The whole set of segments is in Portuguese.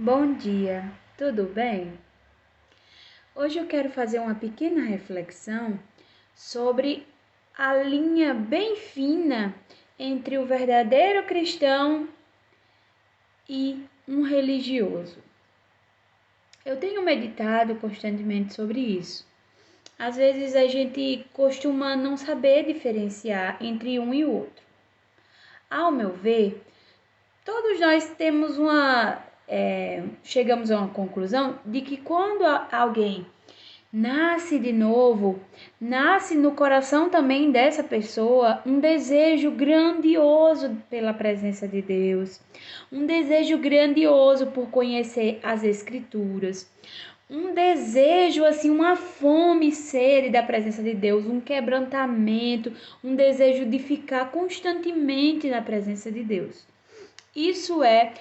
Bom dia, tudo bem? Hoje eu quero fazer uma pequena reflexão sobre a linha bem fina entre o verdadeiro cristão e um religioso. Eu tenho meditado constantemente sobre isso. Às vezes a gente costuma não saber diferenciar entre um e o outro. Ao meu ver, todos nós temos chegamos a uma conclusão de que quando alguém nasce de novo, nasce no coração também dessa pessoa um desejo grandioso pela presença de Deus, um desejo grandioso por conhecer as Escrituras, um desejo, assim, uma fome e sede da presença de Deus, um quebrantamento, um desejo de ficar constantemente na presença de Deus. Isso é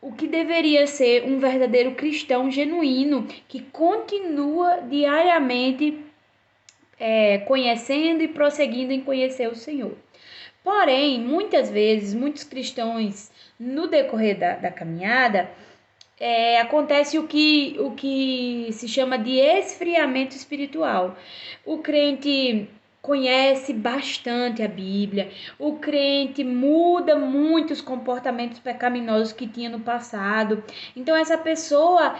o que deveria ser um verdadeiro cristão genuíno, que continua diariamente conhecendo e prosseguindo em conhecer o Senhor. Porém, muitas vezes, muitos cristãos, no decorrer da caminhada, acontece o que se chama de esfriamento espiritual. O crente conhece bastante a Bíblia, o crente muda muitos comportamentos pecaminosos que tinha no passado. Então, essa pessoa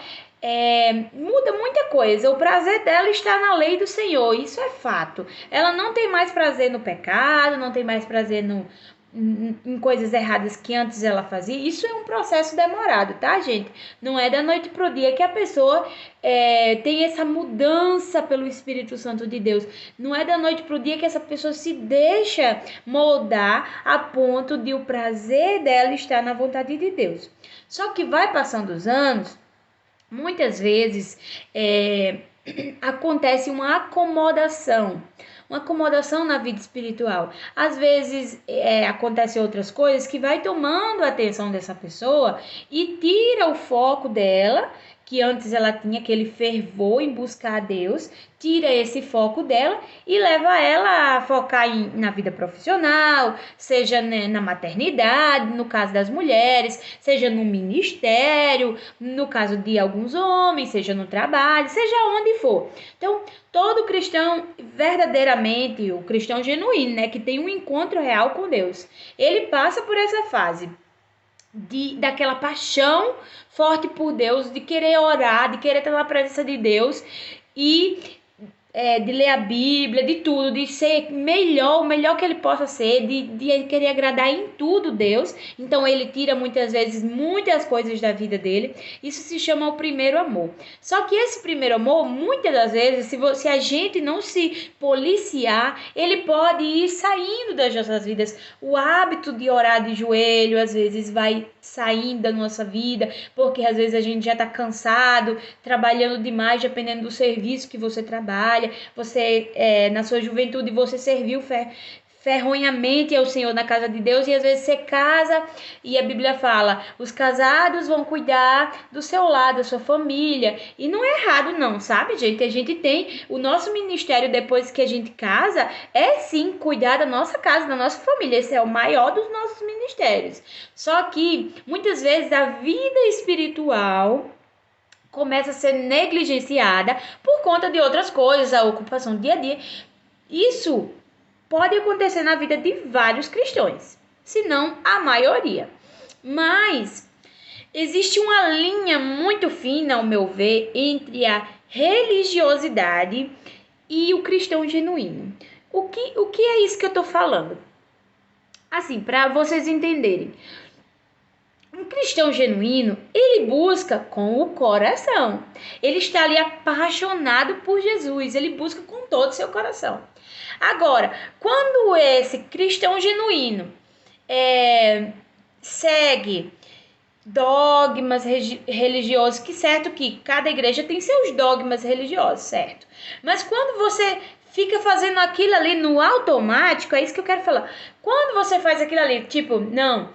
muda muita coisa. O prazer dela está na lei do Senhor, isso é fato. Ela não tem mais prazer no pecado, não tem mais prazer em coisas erradas que antes ela fazia. Isso é um processo demorado, tá, gente? Não é da noite pro dia que a pessoa tem essa mudança pelo Espírito Santo de Deus. Não é da noite pro dia que essa pessoa se deixa moldar a ponto de o prazer dela estar na vontade de Deus. Só que vai passando os anos, muitas vezes acontece uma acomodação na vida espiritual. Às vezes acontecem outras coisas que vai tomando a atenção dessa pessoa e tira o foco dela, que antes ela tinha aquele fervor em buscar a Deus, tira esse foco dela e leva ela a focar na vida profissional, seja na maternidade, no caso das mulheres, seja no ministério, no caso de alguns homens, seja no trabalho, seja onde for. Então, todo cristão, verdadeiramente, o cristão genuíno, né, que tem um encontro real com Deus, ele passa por essa fase daquela paixão forte por Deus, de querer orar, de querer estar na presença de Deus e de ler a Bíblia, de tudo, de ser o melhor que ele possa ser, de querer agradar em tudo Deus. Então ele tira muitas vezes muitas coisas da vida dele. Isso se chama o primeiro amor. Só que esse primeiro amor, muitas das vezes, se a gente não se policiar, ele pode ir saindo das nossas vidas. O hábito de orar de joelho, às vezes, vai saindo da nossa vida, porque às vezes a gente já está cansado, trabalhando demais, dependendo do serviço que você trabalha. Você, na sua juventude, você serviu ferronhamente ao Senhor na casa de Deus, e às vezes você casa e a Bíblia fala, os casados vão cuidar do seu lado, da sua família, e não é errado não, sabe, gente? A gente tem o nosso ministério depois que a gente casa, sim cuidar da nossa casa, da nossa família. Esse é o maior dos nossos ministérios. Só que muitas vezes a vida espiritual começa a ser negligenciada por conta de outras coisas, a ocupação do dia a dia. Isso pode acontecer na vida de vários cristãos, se não a maioria. Mas existe uma linha muito fina, ao meu ver, entre a religiosidade e o cristão genuíno. O que é isso que eu estou falando? Assim, para vocês entenderem. Um cristão genuíno, ele busca com o coração. Ele está ali apaixonado por Jesus, ele busca com todo o seu coração. Agora, quando esse cristão genuíno segue dogmas religiosos, que certo que cada igreja tem seus dogmas religiosos, certo? Mas quando você fica fazendo aquilo ali no automático, é isso que eu quero falar. Quando você faz aquilo ali, tipo, não,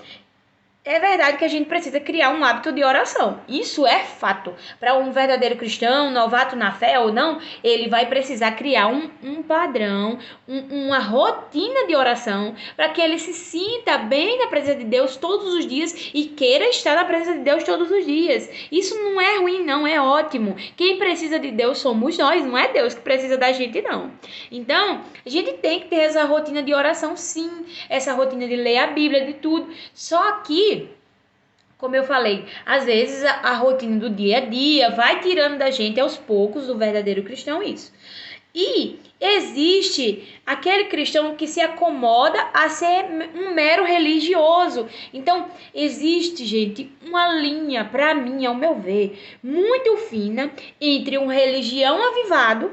é verdade que a gente precisa criar um hábito de oração. Isso é fato. Para um verdadeiro cristão, novato na fé ou não, ele vai precisar criar um padrão, uma rotina de oração, para que ele se sinta bem na presença de Deus todos os dias e queira estar na presença de Deus todos os dias. Isso não é ruim, não, é ótimo. Quem precisa de Deus somos nós, não é Deus que precisa da gente, não. Então, a gente tem que ter essa rotina de oração, sim, essa rotina de ler a Bíblia, de tudo. Só que, como eu falei, às vezes a rotina do dia a dia vai tirando da gente aos poucos, do verdadeiro cristão, isso. E existe aquele cristão que se acomoda a ser um mero religioso. Então, existe, gente, uma linha, para mim, ao meu ver, muito fina entre um religião avivado,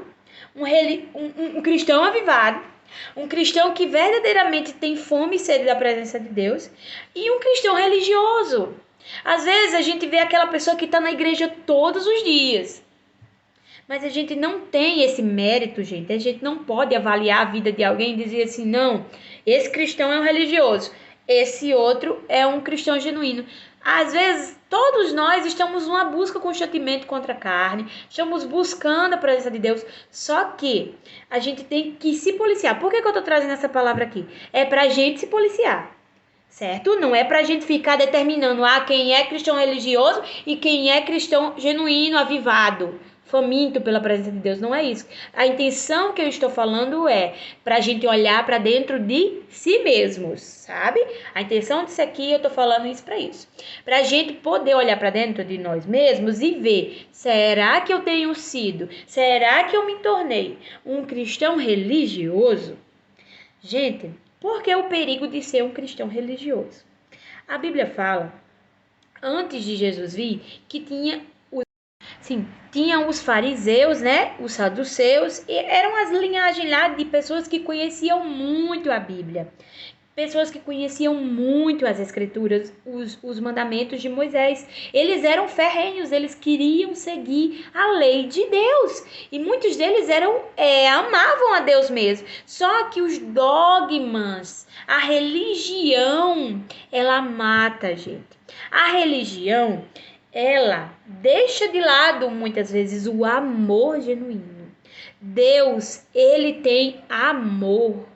um cristão avivado, um cristão que verdadeiramente tem fome e sede da presença de Deus, e um cristão religioso. Às vezes a gente vê aquela pessoa que está na igreja todos os dias, mas a gente não tem esse mérito, gente. A gente não pode avaliar a vida de alguém e dizer assim, não, esse cristão é um religioso, esse outro é um cristão genuíno. Às vezes, todos nós estamos numa busca constantemente contra a carne, estamos buscando a presença de Deus, só que a gente tem que se policiar. Por que eu estou trazendo essa palavra aqui? É para a gente se policiar. Certo? Não é para a gente ficar determinando quem é cristão religioso e quem é cristão genuíno, avivado, faminto pela presença de Deus. Não é isso. A intenção que eu estou falando é para a gente olhar para dentro de si mesmos, sabe? A intenção disso aqui, eu estou falando isso para isso. Para a gente poder olhar para dentro de nós mesmos e ver, será que eu tenho sido, será que eu me tornei um cristão religioso? Gente, por que o perigo de ser um cristão religioso? A Bíblia fala, antes de Jesus vir, que tinham os fariseus, né? Os saduceus, e eram as linhagens lá de pessoas que conheciam muito a Bíblia. Pessoas que conheciam muito as escrituras, os mandamentos de Moisés. Eles eram ferrenhos, eles queriam seguir a lei de Deus. E muitos deles amavam a Deus mesmo. Só que os dogmas, a religião, ela mata a gente. A religião, ela deixa de lado muitas vezes o amor genuíno. Deus, ele tem amor.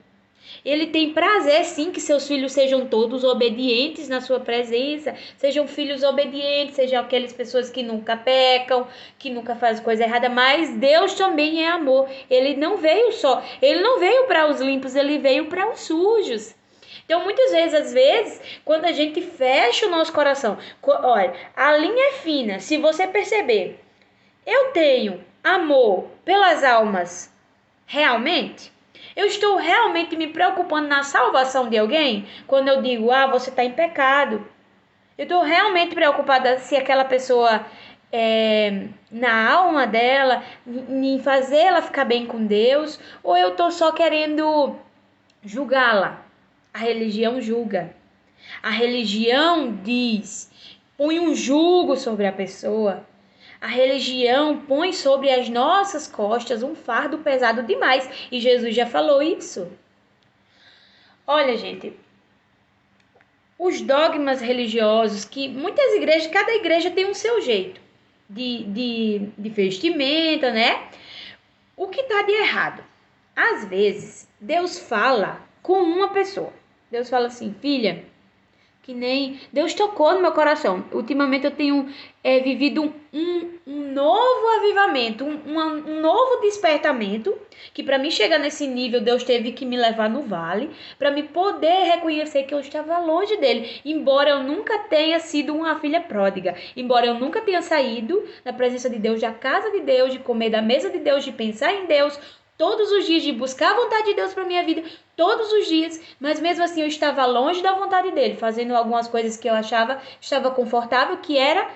Ele tem prazer, sim, que seus filhos sejam todos obedientes na sua presença, sejam filhos obedientes, sejam aquelas pessoas que nunca pecam, que nunca fazem coisa errada, mas Deus também é amor. Ele não veio para os limpos, ele veio para os sujos. Então, muitas vezes, às vezes, quando a gente fecha o nosso coração, olha, a linha é fina, se você perceber, eu tenho amor pelas almas realmente? Eu estou realmente me preocupando na salvação de alguém? Quando eu digo, você está em pecado. Eu estou realmente preocupada se aquela pessoa, na alma dela, em fazer ela ficar bem com Deus, ou eu estou só querendo julgá-la? A religião julga. A religião diz, põe um jugo sobre a pessoa. A religião põe sobre as nossas costas um fardo pesado demais. E Jesus já falou isso. Olha, gente, os dogmas religiosos que muitas igrejas, cada igreja tem o seu jeito de vestimenta, né? O que está de errado? Às vezes, Deus fala com uma pessoa. Deus fala assim, filha, que nem Deus tocou no meu coração. Ultimamente eu tenho vivido um novo avivamento, um novo despertamento, que para mim chegar nesse nível, Deus teve que me levar no vale, para me poder reconhecer que eu estava longe dele, embora eu nunca tenha sido uma filha pródiga, embora eu nunca tenha saído da presença de Deus, da casa de Deus, de comer da mesa de Deus, de pensar em Deus, todos os dias, de buscar a vontade de Deus para minha vida, todos os dias, mas mesmo assim eu estava longe da vontade dele, fazendo algumas coisas que eu achava estava confortável, que era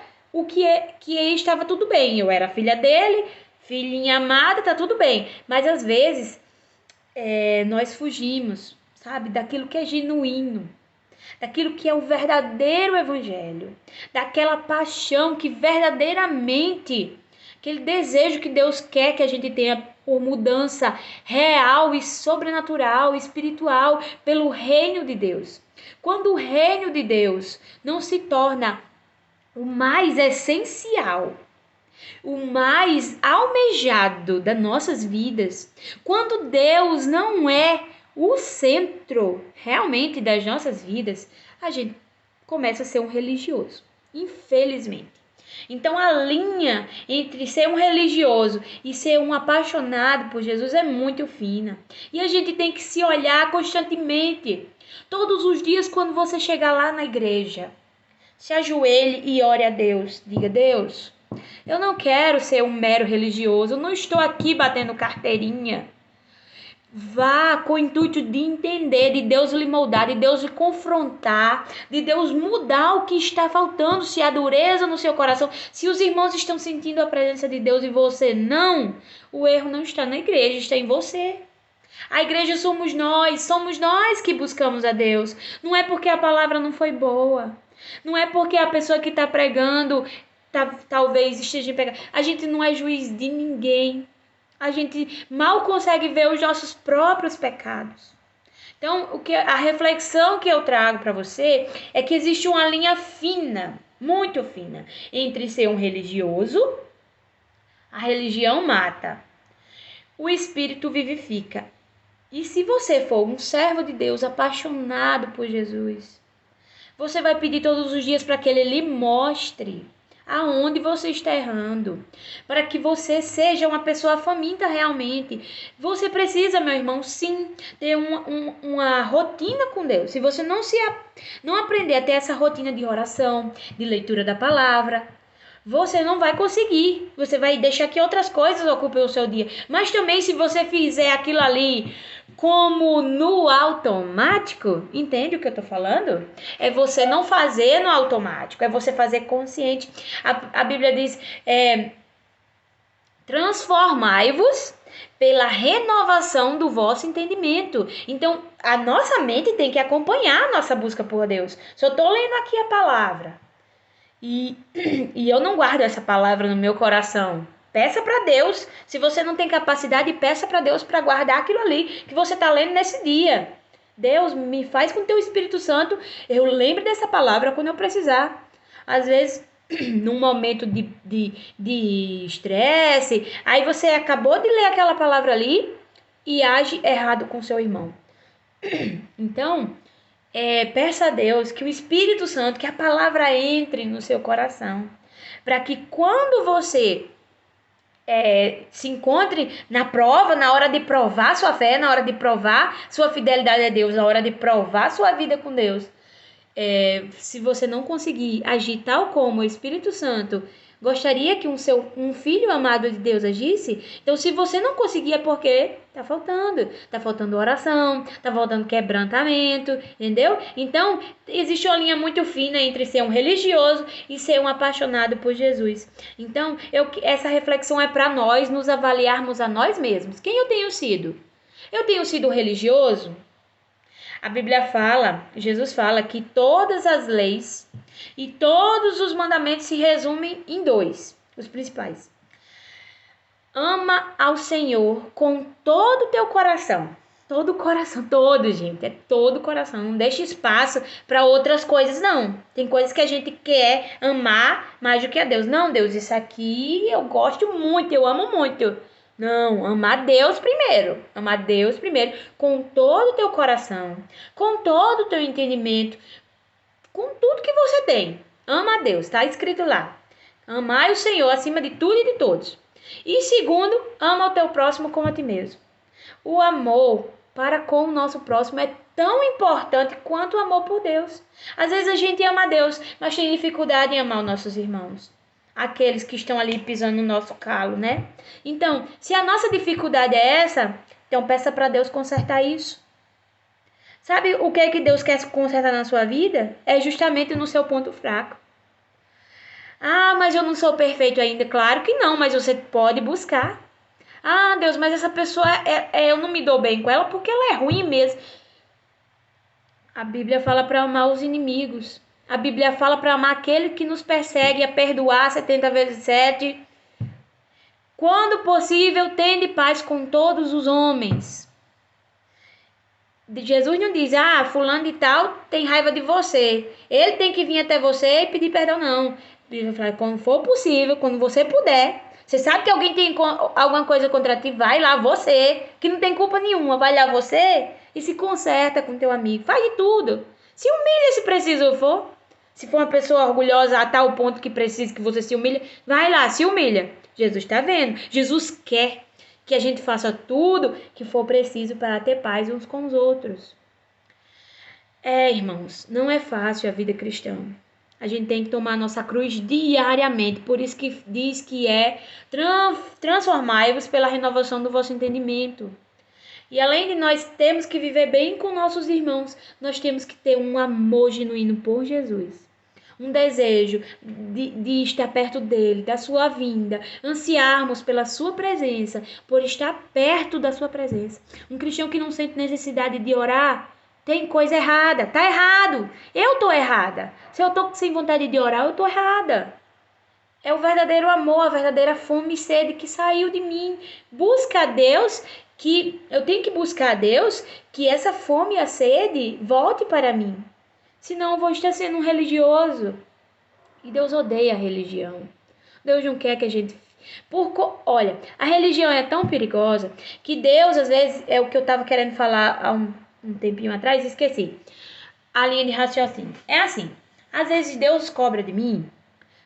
que estava tudo bem. Eu era filha dele, filhinha amada, tá tudo bem. Mas às vezes nós fugimos, sabe, daquilo que é genuíno, daquilo que é o verdadeiro evangelho, daquela paixão que verdadeiramente, aquele desejo que Deus quer que a gente tenha por mudança real e sobrenatural, espiritual, pelo reino de Deus. Quando o reino de Deus não se torna o mais essencial, o mais almejado das nossas vidas, quando Deus não é o centro realmente das nossas vidas, a gente começa a ser um religioso, infelizmente. Então a linha entre ser um religioso e ser um apaixonado por Jesus é muito fina. E a gente tem que se olhar constantemente. Todos os dias quando você chegar lá na igreja, se ajoelhe e ore a Deus. Diga: Deus, eu não quero ser um mero religioso, eu não estou aqui batendo carteirinha. Vá com o intuito de entender, de Deus lhe moldar, de Deus lhe confrontar, de Deus mudar o que está faltando, se há dureza no seu coração, se os irmãos estão sentindo a presença de Deus e você não, o erro não está na igreja, está em você. A igreja somos nós que buscamos a Deus. Não é porque a palavra não foi boa, não é porque a pessoa que está pregando talvez esteja em pecado. A gente não é juiz de ninguém. A gente mal consegue ver os nossos próprios pecados. Então, a reflexão que eu trago para você é que existe uma linha fina, muito fina, entre ser um religioso, a religião mata, o espírito vivifica. E se você for um servo de Deus apaixonado por Jesus, você vai pedir todos os dias para que ele lhe mostre aonde você está errando, para que você seja uma pessoa faminta realmente. Você precisa, meu irmão, sim, ter uma rotina com Deus. Se você não aprender a ter essa rotina de oração, de leitura da palavra, você não vai conseguir. Você vai deixar que outras coisas ocupem o seu dia. Mas também, se você fizer aquilo ali como no automático, entende o que eu tô falando? É você não fazer no automático, é você fazer consciente. A Bíblia diz, transformai-vos pela renovação do vosso entendimento. Então, a nossa mente tem que acompanhar a nossa busca por Deus. Se eu tô lendo aqui a palavra e eu não guardo essa palavra no meu coração, peça para Deus. Se você não tem capacidade, peça para Deus para guardar aquilo ali que você está lendo nesse dia. Deus, me faz com teu Espírito Santo, eu lembre dessa palavra quando eu precisar. Às vezes, num momento de estresse, aí você acabou de ler aquela palavra ali e age errado com seu irmão. Então, peça a Deus que o Espírito Santo, que a palavra entre no seu coração, para que quando você se encontre na prova, na hora de provar sua fé, na hora de provar sua fidelidade a Deus, na hora de provar sua vida com Deus, se você não conseguir agir tal como o Espírito Santo gostaria que um filho amado de Deus agisse, então se você não conseguir é porque tá faltando oração, tá faltando quebrantamento, entendeu? Então existe uma linha muito fina entre ser um religioso e ser um apaixonado por Jesus. Então essa reflexão é para nós nos avaliarmos a nós mesmos. Quem eu tenho sido? Eu tenho sido religioso? A Bíblia fala, Jesus fala que todas as leis e todos os mandamentos se resumem em dois, os principais. Ama ao Senhor com todo o teu coração. Todo o coração, todo, gente, é todo o coração. Não deixa espaço para outras coisas, não. Tem coisas que a gente quer amar mais do que a Deus. Não, Deus, isso aqui eu gosto muito, eu amo muito. Não, amar Deus primeiro. Amar Deus primeiro, com todo o teu coração, com todo o teu entendimento, com tudo que você tem. Ama a Deus, está escrito lá. Amar o Senhor acima de tudo e de todos. E segundo, ama o teu próximo como a ti mesmo. O amor para com o nosso próximo é tão importante quanto o amor por Deus. Às vezes a gente ama a Deus, mas tem dificuldade em amar os nossos irmãos. Aqueles que estão ali pisando no nosso calo, né? Então, se a nossa dificuldade é essa, então peça para Deus consertar isso. Sabe o que é que Deus quer consertar na sua vida? É justamente no seu ponto fraco. Ah, mas eu não sou perfeito ainda. Claro que não, mas você pode buscar. Ah, Deus, mas essa pessoa, eu não me dou bem com ela porque ela é ruim mesmo. A Bíblia fala para amar os inimigos. A Bíblia fala para amar aquele que nos persegue, a perdoar 70 vezes 7. Quando possível, tende paz com todos os homens. Jesus não diz, fulano de tal tem raiva de você. Ele tem que vir até você e pedir perdão, não. Ele vai falar, quando for possível, quando você puder. Você sabe que alguém tem alguma coisa contra ti, vai lá você, que não tem culpa nenhuma. Vai lá você e se conserta com teu amigo. Faz de tudo. Se humilha se preciso for. Se for uma pessoa orgulhosa a tal ponto que precisa que você se humilhe, vai lá, se humilha. Jesus está vendo. Jesus quer que a gente faça tudo que for preciso para ter paz uns com os outros. Irmãos, não é fácil a vida cristã. A gente tem que tomar nossa cruz diariamente. Por isso que diz que transformai-vos pela renovação do vosso entendimento. E além de nós termos que viver bem com nossos irmãos, nós temos que ter um amor genuíno por Jesus. Um desejo de estar perto dele, da sua vinda, ansiarmos pela sua presença, por estar perto da sua presença. Um cristão que não sente necessidade de orar, tem coisa errada, tá errado. Eu tô errada. Se eu tô sem vontade de orar, eu tô errada. É o verdadeiro amor, a verdadeira fome e sede que saiu de mim. Busca a Deus, que eu tenho que buscar a Deus, que essa fome e a sede volte para mim. Senão eu vou estar sendo um religioso. E Deus odeia a religião. Deus não quer que a gente... Olha, a religião é tão perigosa que Deus, às vezes, é o que eu estava querendo falar há um tempinho atrás, esqueci. A linha de raciocínio. É assim, às vezes Deus cobra de mim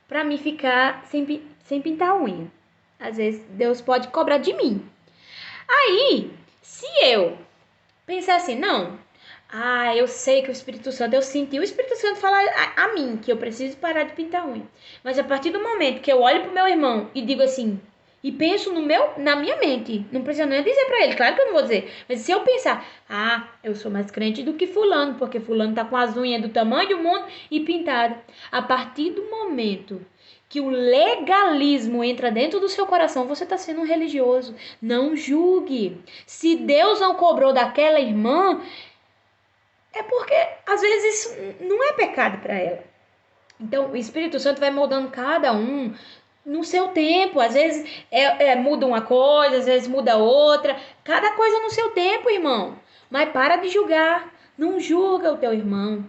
para mim ficar sem pintar a unha. Às vezes Deus pode cobrar de mim. Aí, se eu pensar assim, não... eu sei que o Espírito Santo, eu senti o Espírito Santo falar a mim que eu preciso parar de pintar unha. Mas a partir do momento que eu olho pro meu irmão e digo assim, e penso na minha mente, não precisa nem dizer pra ele, claro que eu não vou dizer, mas se eu pensar, eu sou mais crente do que fulano, porque fulano tá com as unhas do tamanho do mundo e pintada. A partir do momento que o legalismo entra dentro do seu coração, você está sendo um religioso. Não julgue. Se Deus não cobrou daquela irmã, é porque, às vezes, isso não é pecado para ela. Então, o Espírito Santo vai moldando cada um no seu tempo. Às vezes, muda uma coisa, às vezes muda outra. Cada coisa no seu tempo, irmão. Mas para de julgar. Não julga o teu irmão.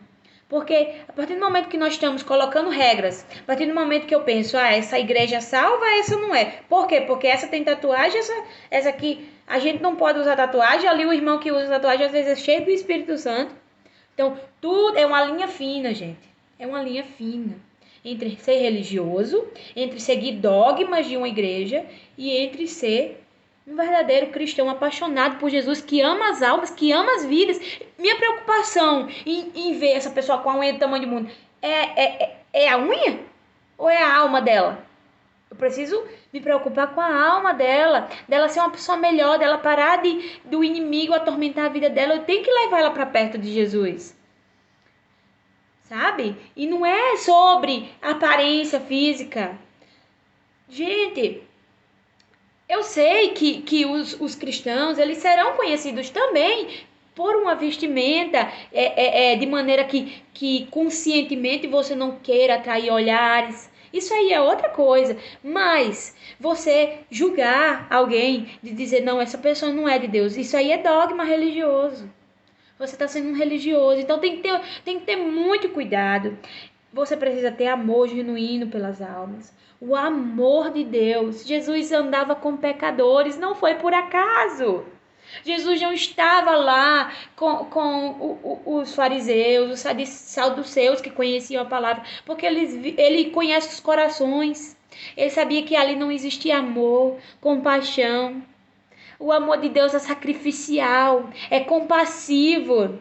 Porque, a partir do momento que nós estamos colocando regras, a partir do momento que eu penso, essa igreja salva, essa não é. Por quê? Porque essa tem tatuagem, essa aqui, a gente não pode usar tatuagem. Ali o irmão que usa tatuagem, às vezes, é cheio do Espírito Santo. Então, tudo é uma linha fina, gente. É uma linha fina. Entre ser religioso, entre seguir dogmas de uma igreja e entre ser um verdadeiro cristão apaixonado por Jesus, que ama as almas, que ama as vidas. Minha preocupação em ver essa pessoa com a unha do tamanho do mundo é a unha ou é a alma dela? Eu preciso me preocupar com a alma dela ser uma pessoa melhor, dela parar do inimigo atormentar a vida dela. Eu tenho que levar ela para perto de Jesus. Sabe? E não é sobre aparência física. Gente, eu sei que os cristãos, eles serão conhecidos também por uma vestimenta de maneira que conscientemente você não queira atrair olhares. Isso aí é outra coisa. Mas você julgar alguém de dizer, não, essa pessoa não é de Deus, isso aí é dogma religioso. Você está sendo um religioso. Então tem que ter muito cuidado. Você precisa ter amor genuíno pelas almas. O amor de Deus. Jesus andava com pecadores, não foi por acaso. Jesus não estava lá com os fariseus, os saduceus que conheciam a palavra, porque ele conhece os corações. Ele sabia que ali não existia amor, compaixão. O amor de Deus é sacrificial, é compassivo.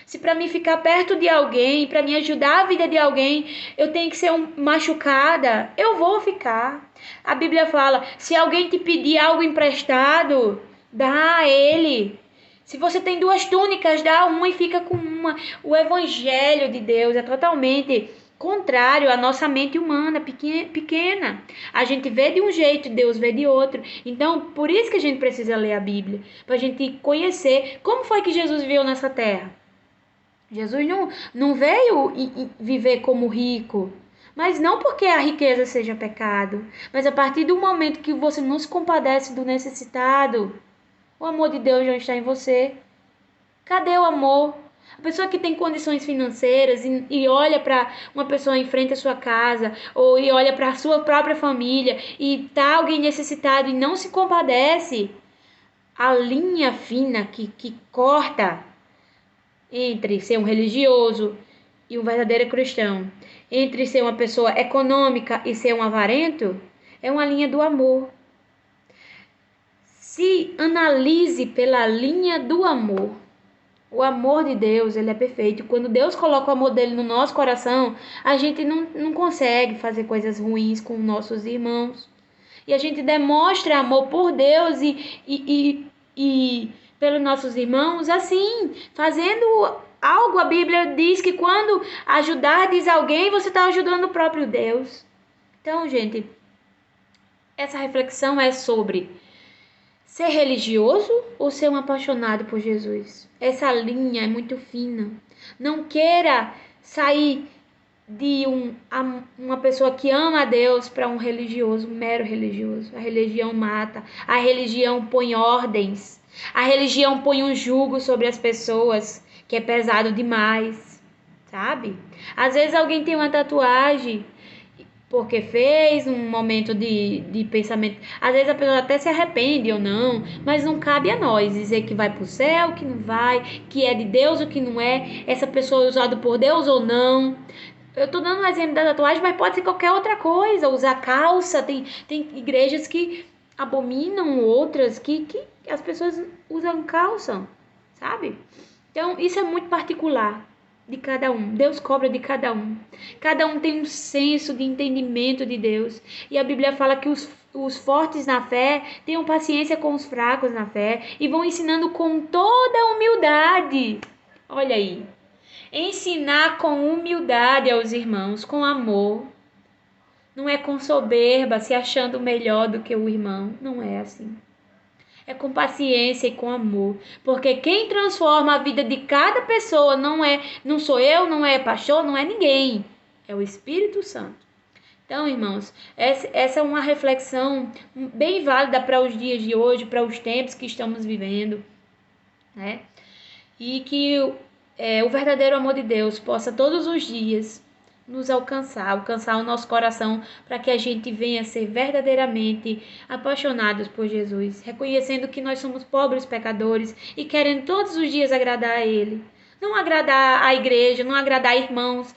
Se para mim ficar perto de alguém, para mim ajudar a vida de alguém, eu tenho que ser machucada, eu vou ficar. A Bíblia fala, se alguém te pedir algo emprestado, dá a ele. Se você tem 2 túnicas, dá uma e fica com uma. O evangelho de Deus é totalmente contrário à nossa mente humana pequena. A gente vê de um jeito, Deus vê de outro. Então, por isso que a gente precisa ler a Bíblia, para a gente conhecer como foi que Jesus viveu nessa terra. Jesus não veio viver como rico, mas não porque a riqueza seja pecado, mas a partir do momento que você não se compadece do necessitado, o amor de Deus já está em você. Cadê o amor? A pessoa que tem condições financeiras e olha para uma pessoa em frente à sua casa, ou e olha para a sua própria família e tá alguém necessitado e não se compadece, a linha fina que corta entre ser um religioso e um verdadeiro cristão, entre ser uma pessoa econômica e ser um avarento, é uma linha do amor. Se analise pela linha do amor. O amor de Deus, ele é perfeito. Quando Deus coloca o amor dele no nosso coração, a gente não consegue fazer coisas ruins com nossos irmãos. E a gente demonstra amor por Deus e pelos nossos irmãos, assim, fazendo algo. A Bíblia diz que quando ajudardes alguém, você está ajudando o próprio Deus. Então, gente, essa reflexão é sobre ser religioso ou ser um apaixonado por Jesus? Essa linha é muito fina. Não queira sair de uma pessoa que ama a Deus para um religioso, um mero religioso. A religião mata, a religião põe ordens, a religião põe um jugo sobre as pessoas que é pesado demais, sabe? Às vezes alguém tem uma tatuagem porque fez um momento de pensamento. Às vezes a pessoa até se arrepende ou não, mas não cabe a nós dizer que vai para o céu, que não vai, que é de Deus ou que não é, essa pessoa é usada por Deus ou não. Eu tô dando um exemplo da tatuagem, mas pode ser qualquer outra coisa. Usar calça, tem igrejas que abominam outras, que as pessoas usam calça, sabe? Então, isso é muito particular de cada um. Deus cobra de cada um. Cada um tem um senso de entendimento de Deus. E a Bíblia fala que os fortes na fé tenham paciência com os fracos na fé e vão ensinando com toda humildade. Olha aí. Ensinar com humildade aos irmãos, com amor. Não é com soberba, se achando melhor do que o irmão. Não é assim. É com paciência e com amor. Porque quem transforma a vida de cada pessoa não sou eu, não é pastor, não é ninguém. É o Espírito Santo. Então, irmãos, essa é uma reflexão bem válida para os dias de hoje, para os tempos que estamos vivendo, né? E que o verdadeiro amor de Deus possa todos os dias nos alcançar o nosso coração, para que a gente venha ser verdadeiramente apaixonados por Jesus, reconhecendo que nós somos pobres pecadores e querendo todos os dias agradar a Ele. Não agradar a igreja, não agradar irmãos.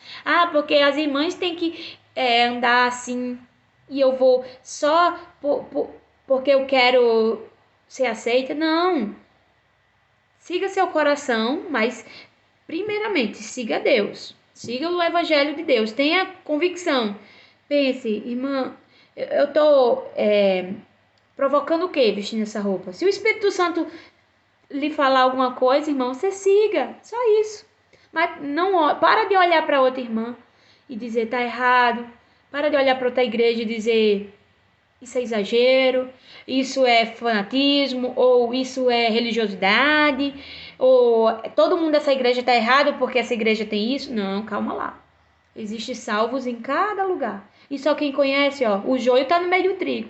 Porque as irmãs têm que andar assim e eu vou só porque eu quero ser aceita. Não. Siga seu coração, mas primeiramente siga Deus. Siga o Evangelho de Deus. Tenha convicção. Pense, irmã, eu estou provocando o quê vestindo essa roupa? Se o Espírito Santo lhe falar alguma coisa, irmão, você siga. Só isso. Mas não para de olhar para outra irmã e dizer tá errado. Para de olhar para outra igreja e dizer isso é exagero, isso é fanatismo, ou isso é religiosidade, ou todo mundo dessa igreja está errado porque essa igreja tem isso. Não, calma lá. Existem salvos em cada lugar. E só quem conhece, o joio está no meio do trigo.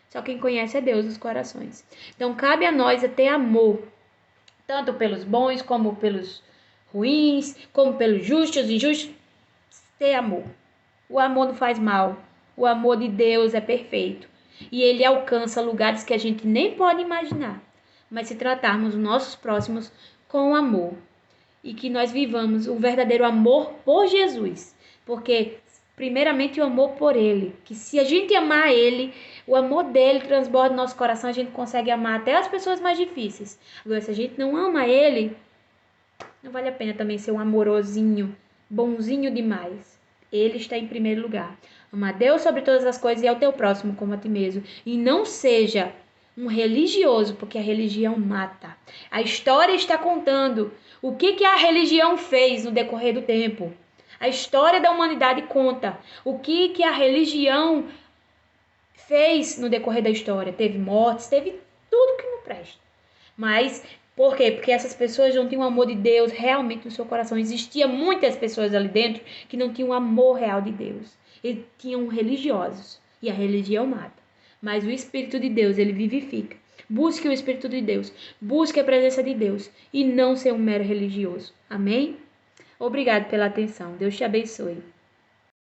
Só quem conhece é Deus nos corações. Então cabe a nós ter amor, tanto pelos bons como pelos ruins, como pelos justos e injustos. Ter amor. O amor não faz mal. O amor de Deus é perfeito. E ele alcança lugares que a gente nem pode imaginar. Mas se tratarmos os nossos próximos com amor. E que nós vivamos o verdadeiro amor por Jesus. Porque, primeiramente, o amor por Ele. Que se a gente amar Ele, o amor dele transborda no nosso coração, a gente consegue amar até as pessoas mais difíceis. Agora, se a gente não ama Ele, não vale a pena também ser um amorosinho, bonzinho demais. Ele está em primeiro lugar. Ama a Deus sobre todas as coisas e ao teu próximo como a ti mesmo. E não seja um religioso, porque a religião mata. A história está contando o que a religião fez no decorrer do tempo. A história da humanidade conta o que a religião fez no decorrer da história. Teve mortes, teve tudo que não presta. Mas por quê? Porque essas pessoas não tinham o amor de Deus realmente no seu coração. Existiam muitas pessoas ali dentro que não tinham o amor real de Deus. Eles tinham religiosos. E a religião mata. Mas o Espírito de Deus, ele vivifica. Busque o Espírito de Deus. Busque a presença de Deus. E não ser um mero religioso. Amém? Obrigado pela atenção. Deus te abençoe.